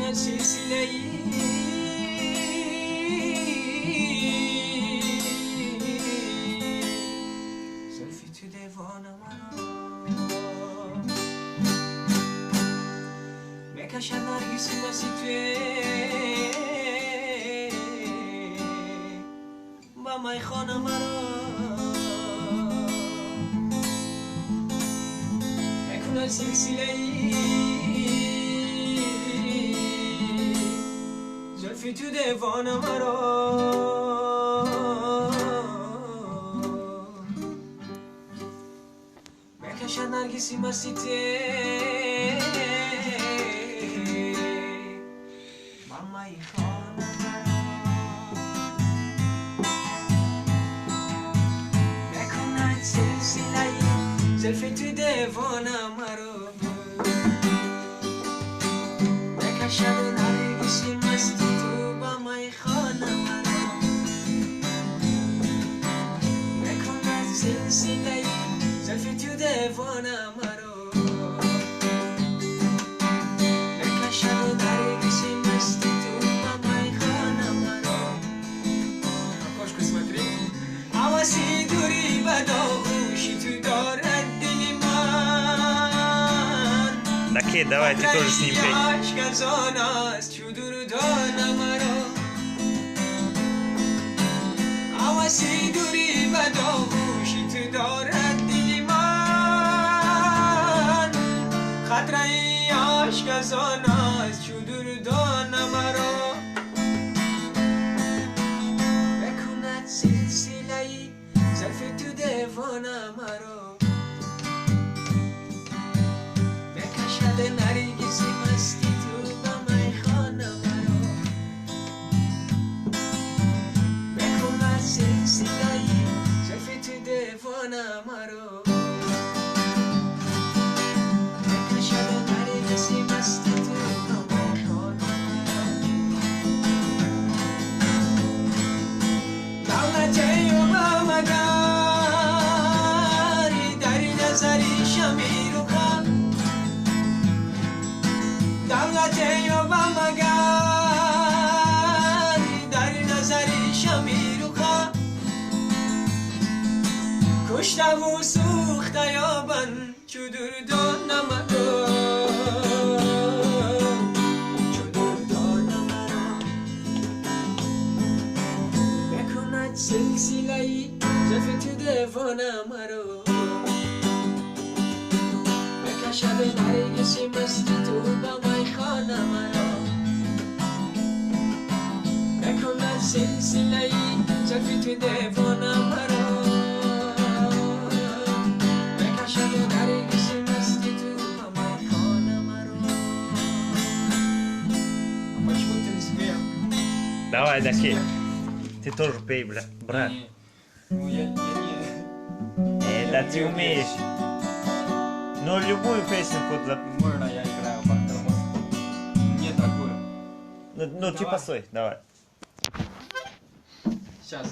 بکند سلسله‌ای زلفی تو دیوان مرا بکشد نرگسی بسی توی با میخانه مرا بکند سلسله‌ای زلفی تو دیوان مرا بکشد نرگسی مسیته با میخانه مرا بکند سلسله‌ای زلفی تو دیوان مرا بکشد نرگسی مستی تو با میخانه مرا بکند سلسله‌ای زلفی تو دیوان مرا بکشد نرگسی مستی تو با میخانه مرا کاش قسمت ری حواسی دوری و داغوشی تو دارد دل من Окей, давай, ты тоже с ним пей. عشق از آن است چو درودان مرا حواسی دوری و داغوشی تو دارد دل من خطره عشق از آن است چو درودان مرا بکند سلسله‌ای زلفی تو دیوان مرا بکشد نرگسی مستی تو با میخانه مرا بکند سلسله‌ای زلفی تو دیوان مرا بکشد نرگسی مستی تو با میخانه مرا دولتی و مامداری در نظری شمیر و خم دولتی و مامداری در نظری شمیر و خم کشته و سوخته یابن چو دردان مرا چو دردان مرا بکند سلسله‌ای زلفی تو دیوان مرا بکشد نرگسی مستی تو با میخانه مرا بکند سلسله‌ای زلفی تو دیوان مرا بکشد نرگسی مستی تو با میخانه مرا Почему ты не спел? Давай, Окей. Ты тоже пей, брат. Ну я не... Да ты умеешь. Но любую песенку... Можно я играю по-тормозку? Не такую. Ну, типа сой, давай. Сейчас.